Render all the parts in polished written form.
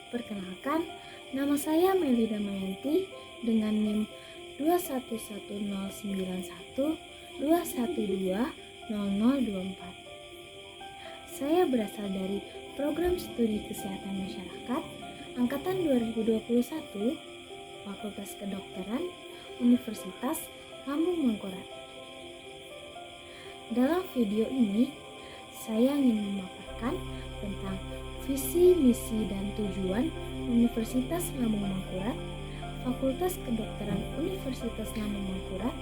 Perkenalkan, nama saya Melida Mayanti dengan NIM 211091212024. Saya berasal dari Program Studi Kesehatan Masyarakat Angkatan 2021, Fakultas Kedokteran, Universitas Lambung Mangkurat. Dalam video ini, saya ingin memaparkan tentang visi, misi, dan tujuan Universitas Lambung Mangkurat, Fakultas Kedokteran Universitas Lambung Mangkurat,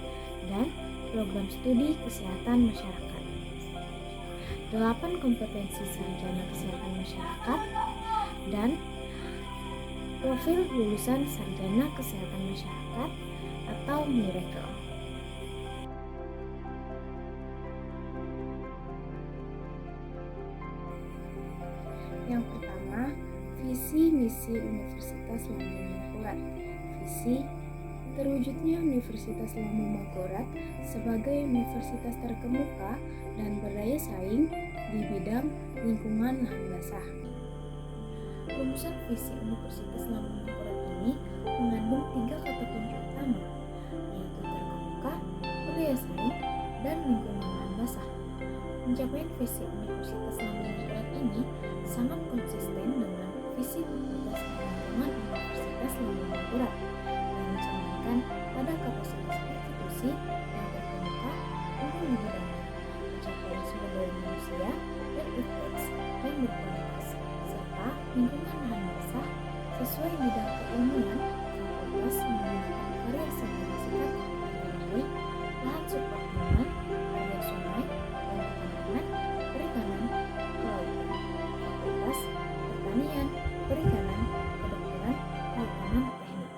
dan Program Studi Kesehatan Masyarakat. 8 kompetensi sarjana kesehatan masyarakat dan profil lulusan sarjana kesehatan masyarakat atau Miracle. Yang pertama, visi misi Universitas Lambung Mangkurat. Visi: terwujudnya Universitas Lambung Mangkurat sebagai universitas terkemuka dan berdaya saing di bidang lingkungan lahan basah. Rumusan visi Universitas Lambung Mangkurat ini mengandung 3 kata kunci utama, yaitu terkemuka, berdaya saing, dan lingkungan lahan basah. Pencapaian visi Universitas Lambung Mangkurat ini sangat konsisten dengan visi Fakultas Lingkungan Universitas Lambung Mangkurat yang mencerminkan pada kapasitas institusi yang terkemuka untuk di bidangnya, pencapaian sumber daya manusia dan IPTEX yang berkualitas, serta lingkungan lahan basah sesuai bidang keilmuan. Fakultas menggunakan variasi berisiko antara lahan suboptimal, area sungai, dan peternakan, perikanan, kelautan. Fakultas Pertanian, Perikanan, Kedokteran, Kehutanan, Teknik.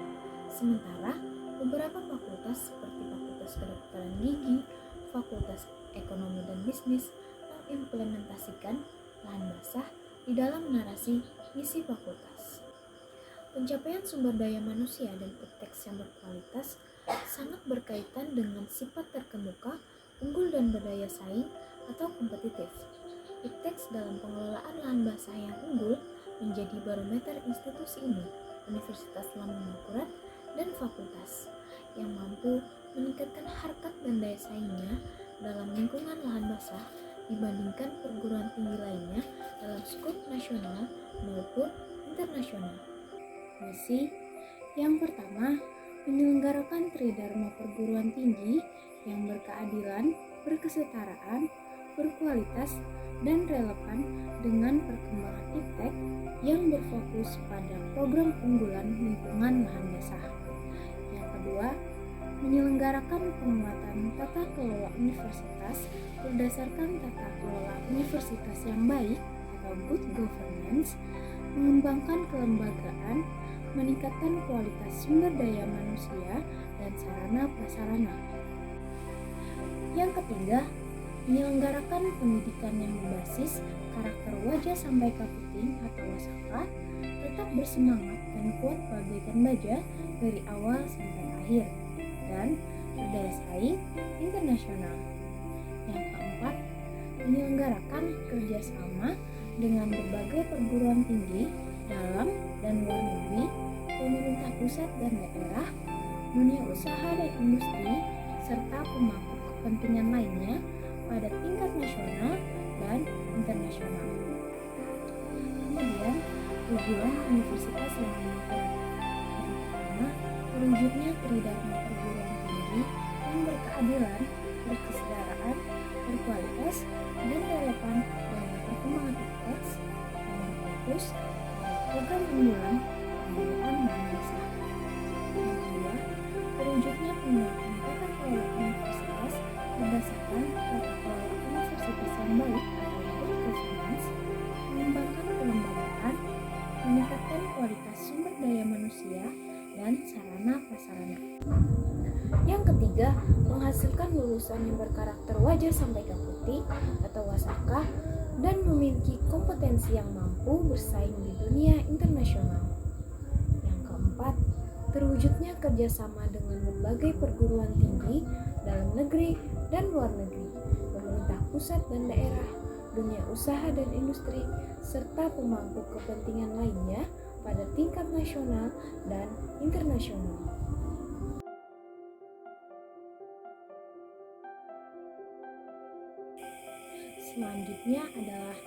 Sementara beberapa fakultas seperti Fakultas Kedokteran Gigi, Fakultas Ekonomi dan Bisnis mengimplementasikan lahan basah di dalam narasi misi fakultas. Pencapaian sumber daya manusia dan IPTEX yang berkualitas sangat berkaitan dengan sifat terkemuka, unggul dan berdaya saing atau kompetitif. IPTEX dalam pengelolaan lahan basah yang unggul menjadi barometer institusi ini, Universitas Lambung Mangkurat dan fakultas yang mampu meningkatkan harkat dan daya saingnya dalam lingkungan lahan basah dibandingkan perguruan tinggi lainnya dalam skop nasional maupun internasional. Misi yang pertama, menyelenggarakan tridharma perguruan tinggi yang berkeadilan, berkesetaraan, berkualitas, dan relevan dengan perkembangan IPTEK yang berfokus pada program unggulan lingkungan lahan basah. Yang kedua, menyelenggarakan penguatan tata kelola universitas berdasarkan tata kelola universitas yang baik atau good governance, mengembangkan kelembagaan, meningkatkan kualitas sumber daya manusia dan sarana prasarana. Yang ketiga, menyelenggarakan pendidikan yang berbasis karakter wajah sampai kaputing atau wasaka, tetap bersemangat dan kuat bagaikan baja dari awal sampai akhir, dan berdaya saing internasional. Yang keempat, menyelenggarakan kerjasama dengan berbagai perguruan tinggi dalam dan luar negeri, pemerintah pusat dan daerah, dunia usaha dan industri, serta pemangku kepentingan lainnya pada tingkat nasional dan internasional. Kemudian, tujuan Universitas Lambung Mangkurat. Yang pertama, terwujudnya tridharma perguruan tinggi yang berkeadilan, berkesetaraan, berkualitas, dan relevan dengan perkembangan IPTEX yang berfokus pada program unggulan pengelolaan lahan basah. Yang kedua, terwujudnya penguatan tata kelola universitas berdasarkan tata kelola universitas yang baik atau good governance, mengembangkan kelembagaan, meningkatkan kualitas sumber daya manusia dan sarana prasarana. Yang ketiga, menghasilkan lulusan yang berkarakter wajah sampai kaputi atau wasaka dan memiliki kompetensi yang mampu bersaing di dunia internasional. Yang keempat, terwujudnya kerjasama dengan berbagai perguruan tinggi dalam negeri dan luar negeri, pemerintah pusat dan daerah, dunia usaha dan industri, serta pemangku kepentingan lainnya pada tingkat nasional dan internasional. Selanjutnya adalah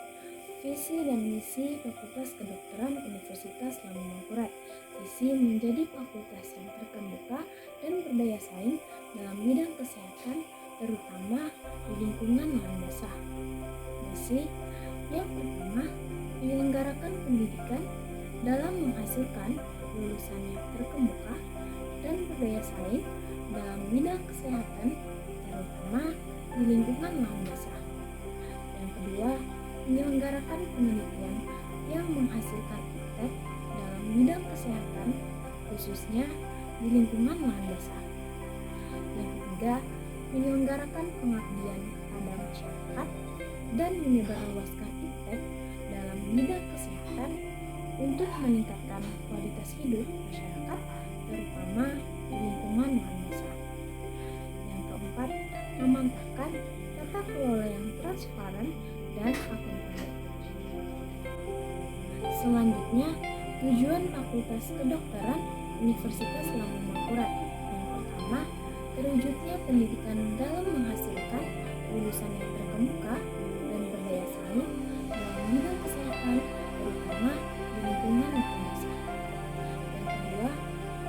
visi dan misi Fakultas Kedokteran Universitas Lambung Mangkurat. Visi menjadi fakultas yang terkemuka dan berdaya saing dalam bidang kesehatan, terutama di lingkungan lahan basah. Misi yang pertama, menyelenggarakan pendidikan dalam menghasilkan lulusan yang terkemuka dan berdaya saing dalam bidang kesehatan, terutama di lingkungan lahan basah. Yang kedua, menyelenggarakan penelitian yang menghasilkan iptek dalam bidang kesehatan, khususnya di lingkungan lahan basah. Yang ketiga, menyelenggarakan pengabdian pada masyarakat dan menyebarluaskan iptek dalam bidang kesehatan untuk meningkatkan kualitas hidup masyarakat, terutama di lingkungan lahan basah. Yang keempat, memantapkan tata kelola yang transparan dan akuntabel. Selanjutnya, tujuan Fakultas Kedokteran Universitas Lambung Mangkurat. Yang pertama, terwujudnya pendidikan dalam menghasilkan lulusan yang terkemuka dan berdaya saing dalam bidang kesehatan, terutama di lingkungan lahan basah. Yang kedua,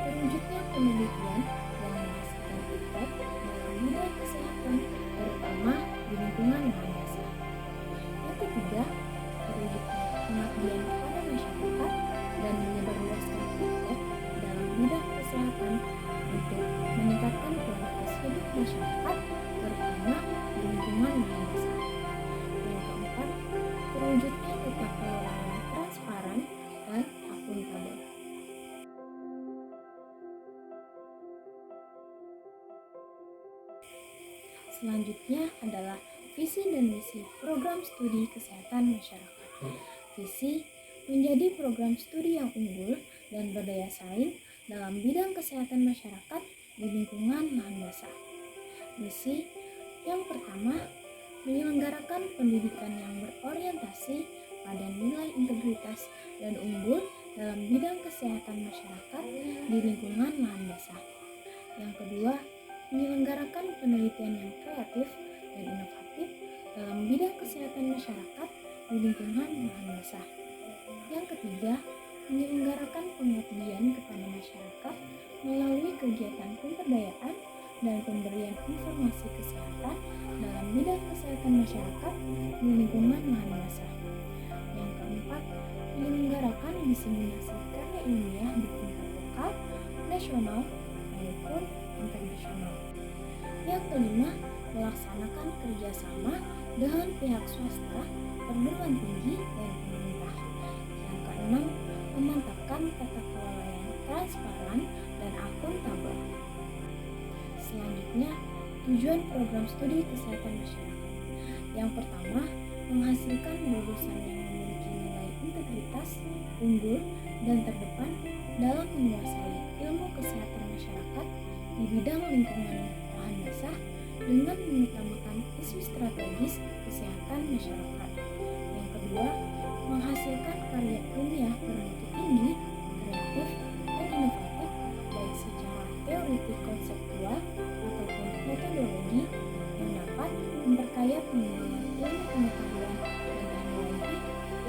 terwujudnya penelitian yang menghasilkan iptek dalam bidang kesehatan, terutama di lingkungan lahan basah. Yang ketiga, terwujudnya pengabdian pada masyarakat dan menyebarluaskan iptek dalam bidang kesehatan untuk meningkatkan kualitas hidup masyarakat, terutama di lingkungan lahan basah. Yang keempat, terwujudnya tata kelola yang transparan dan akuntabel. Selanjutnya adalah visi dan misi program studi kesehatan masyarakat. Visi menjadi program studi yang unggul dan berdaya saing dalam bidang kesehatan masyarakat di lingkungan lahan basah. Misi yang pertama, menyelenggarakan pendidikan yang berorientasi pada nilai integritas dan unggul dalam bidang kesehatan masyarakat di lingkungan lahan basah. Yang kedua, menyelenggarakan penelitian yang kreatif dan inovatif dalam bidang kesehatan masyarakat di lingkungan lahan basah. Yang ketiga, menyelenggarakan pengabdian kepada masyarakat melalui kegiatan pemberdayaan dan pemberian informasi kesehatan dalam bidang kesehatan masyarakat di lingkungan lahan basah. Yang keempat, menyelenggarakan diseminasi karya ilmiah di tingkat lokal, nasional, maupun internasional. Yang kelima, melaksanakan kerjasama dengan pihak swasta, perguruan tinggi, dan pemerintah. Yang keenam, memantapkan tata kelola yang transparan dan akuntabel. Selanjutnya, tujuan program studi kesehatan masyarakat. Yang pertama, menghasilkan lulusan yang memiliki nilai integritas, unggul, dan terdepan dalam menguasai ilmu kesehatan masyarakat di bidang lingkungan lahan basah dengan mengutamakan isu strategis kesehatan masyarakat. Yang kedua, menghasilkan karya ilmiah bermutu tinggi, kreatif, dan inovatif baik secara teoretik konseptual ataupun metodologi yang dapat memperkaya pengembangan ilmu pengetahuan dan teknologi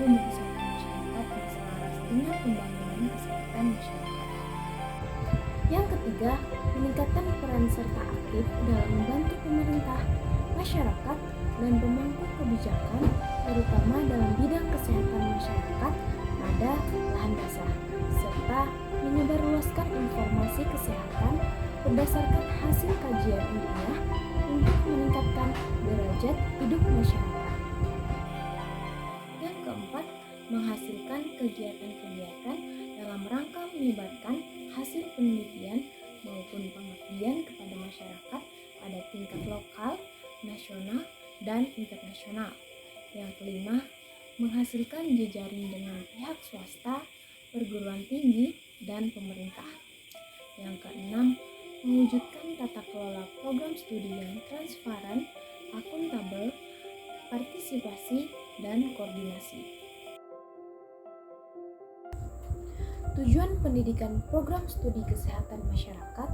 ilmu kesehatan masyarakat yang selaras dengan pembangunan kesehatan masyarakat. Yang ketiga, meningkatkan peran serta aktif dalam membantu pemerintah, masyarakat, dan pemangku kebijakan, terutama dalam bidang kesehatan masyarakat pada lahan basah, serta menyebarluaskan informasi kesehatan berdasarkan hasil kajian ilmiah untuk meningkatkan derajat hidup masyarakat. Yang keempat, menghasilkan kegiatan-kegiatan dalam rangka menyebarkan hasil penelitian maupun pengabdian kepada masyarakat pada tingkat lokal, nasional, dan internasional. Yang kelima, menghasilkan jejaring dengan pihak swasta, perguruan tinggi, dan pemerintah. Yang keenam, mewujudkan tata kelola program studi yang transparan, akuntabel, partisipasi, dan koordinasi. Tujuan pendidikan program studi kesehatan masyarakat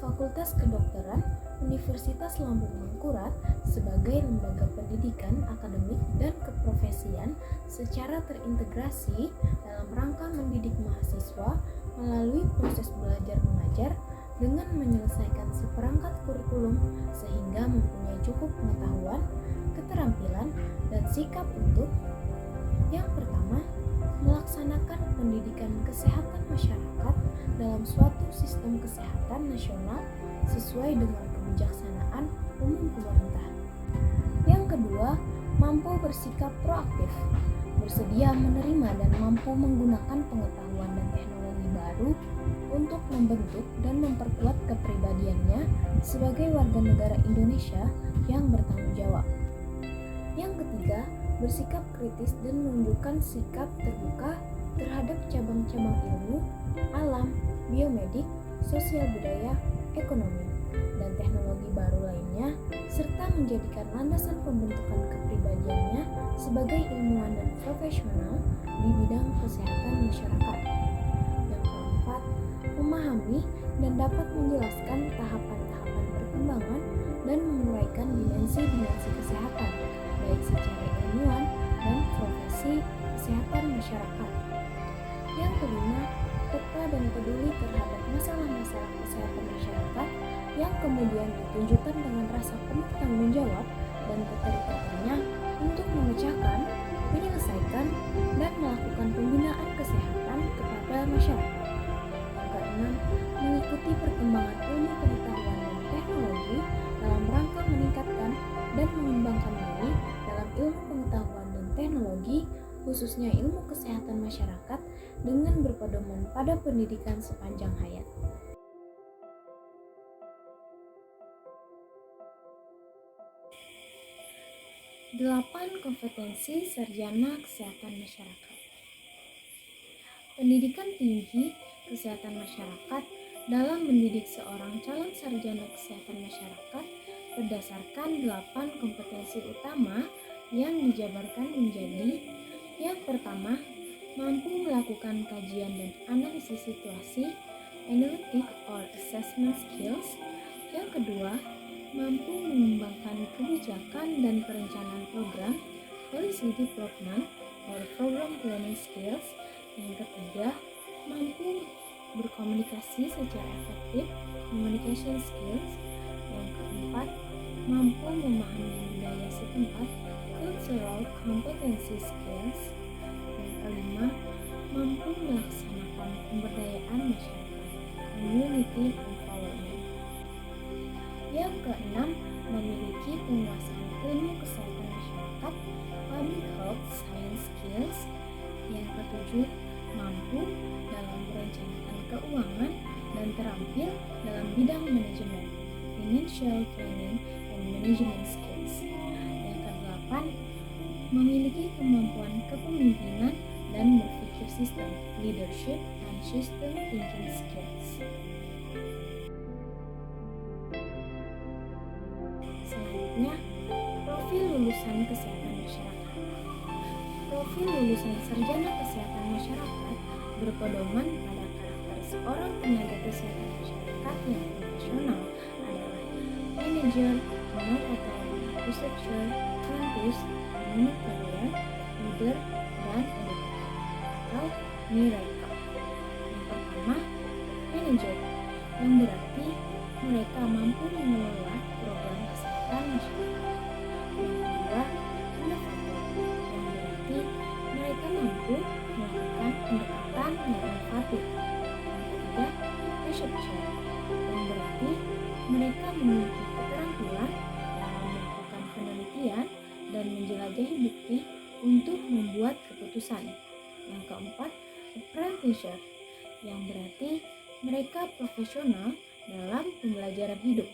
Fakultas Kedokteran Universitas Lambung Mangkurat sebagai lembaga pendidikan akademik dan keprofesian secara terintegrasi dalam rangka mendidik mahasiswa melalui proses belajar mengajar dengan menyelesaikan seperangkat kurikulum sehingga mempunyai cukup pengetahuan, keterampilan, dan sikap untuk yang pertama, melaksanakan pendidikan kesehatan masyarakat dalam suatu sistem kesehatan nasional sesuai dengan kebijaksanaan umum pemerintah. Yang kedua, mampu bersikap proaktif, bersedia menerima dan mampu menggunakan pengetahuan dan teknologi baru untuk membentuk dan memperkuat kepribadiannya sebagai warga negara Indonesia yang bertanggung jawab. Yang ketiga, bersikap kritis dan menunjukkan sikap terbuka terhadap cabang-cabang ilmu, alam, biomedik, sosial budaya, ekonomi, dan teknologi baru lainnya, serta menjadikan landasan pembentukan kepribadiannya sebagai ilmuwan dan profesional di bidang kesehatan masyarakat. Yang keempat, memahami dan dapat menjelaskan tahapan-tahapan perkembangan dan menguraikan dimensi-dimensi kesehatan, baik secara ilmuwan dan profesi kesehatan masyarakat. Yang kelima, peka dan peduli terhadap masalah-masalah kesehatan masyarakat yang kemudian ditunjukkan dengan rasa penuh tanggung jawab dan keterikatannya untuk memecahkan, menyelesaikan, dan melakukan pembinaan kesehatan kepada masyarakat. Yang keenam, mengikuti perkembangan ilmu pengetahuan dan teknologi dalam rangka meningkatkan dan mengembangkan diri dalam ilmu pengetahuan dan teknologi, khususnya ilmu kesehatan masyarakat dengan berpedoman pada pendidikan sepanjang hayat. Delapan kompetensi sarjana kesehatan masyarakat. Pendidikan tinggi kesehatan masyarakat dalam mendidik seorang calon sarjana kesehatan masyarakat berdasarkan 8 kompetensi utama yang dijabarkan menjadi: yang pertama, mampu melakukan kajian dan analisis situasi, analytic or assessment skills. Yang kedua, mampu mengembangkan kebijakan dan perencanaan program, policy development or program planning skills. Yang ketiga, mampu berkomunikasi secara efektif, communication skills. Yang keempat, mampu memahami budaya setempat, cultural competency skills. Yang kelima, mampu melaksanakan pemberdayaan masyarakat, community empowerment. Yang keenam, memiliki penguasaan ilmu kesehatan masyarakat, public health science skills. Yang ketujuh, mampu dalam merencanakan keuangan dan terampil dalam bidang manajemen, financial planning and management skills. Yang kedelapan, memiliki kemampuan kepemimpinan dan berpikir sistem, leadership and system thinking skills. Selanjutnya, profil lulusan kesehatan masyarakat. Profil lulusan sarjana kesehatan masyarakat berpedoman pada karakter seorang tenaga kesehatan masyarakat yang profesional adalah manager, inovator, researcher, scientist, humanitarian, leader, dan educator atau mereka. Yang pertama, manager, yang berarti mereka mampu mengelola program kesehatan masyarakat. Yang kedua, inovator, yang berarti mereka mampu melakukan pendekatan yang inovatif. Yang ketiga, researcher, yang berarti mereka memiliki keterampilan dalam melakukan penelitian dan menjelajahi bukti untuk membuat keputusan. Yang keempat, apprenticeship, yang berarti mereka profesional dalam pembelajaran hidup.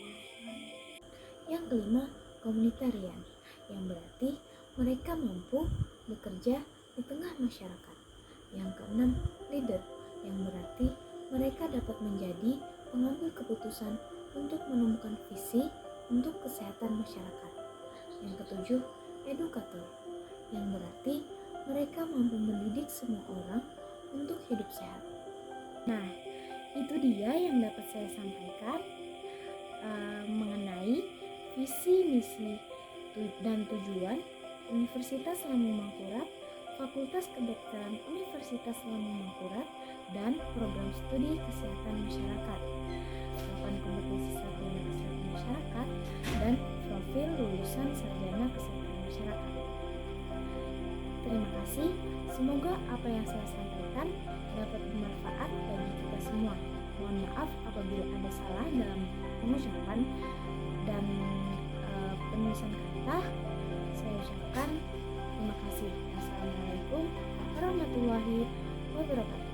Yang kelima, komunitarian, yang berarti mereka mampu bekerja di tengah masyarakat. Yang keenam, leader, yang berarti mereka dapat menjadi pengambil keputusan untuk menemukan visi untuk kesehatan masyarakat. Yang ketujuh, edukator, yang berarti mereka mampu mendidik semua orang untuk hidup sehat. Nah, itu dia yang dapat saya sampaikan mengenai visi, misi, dan tujuan Universitas Lambung Mangkurat, Fakultas Kedokteran Universitas Lambung Mangkurat, dan program studi kesehatan masyarakat, tahapan kompetensi sarjana kesehatan masyarakat, dan profil lulusan sarjana kesehatan masyarakat. Terima kasih, semoga apa yang saya sampaikan dapat bermanfaat bagi kita semua. Mohon maaf apabila ada salah dalam pengucapan dan penulisan kata. Saya ucapkan terima kasih. Wassalamualaikum warahmatullahi wabarakatuh.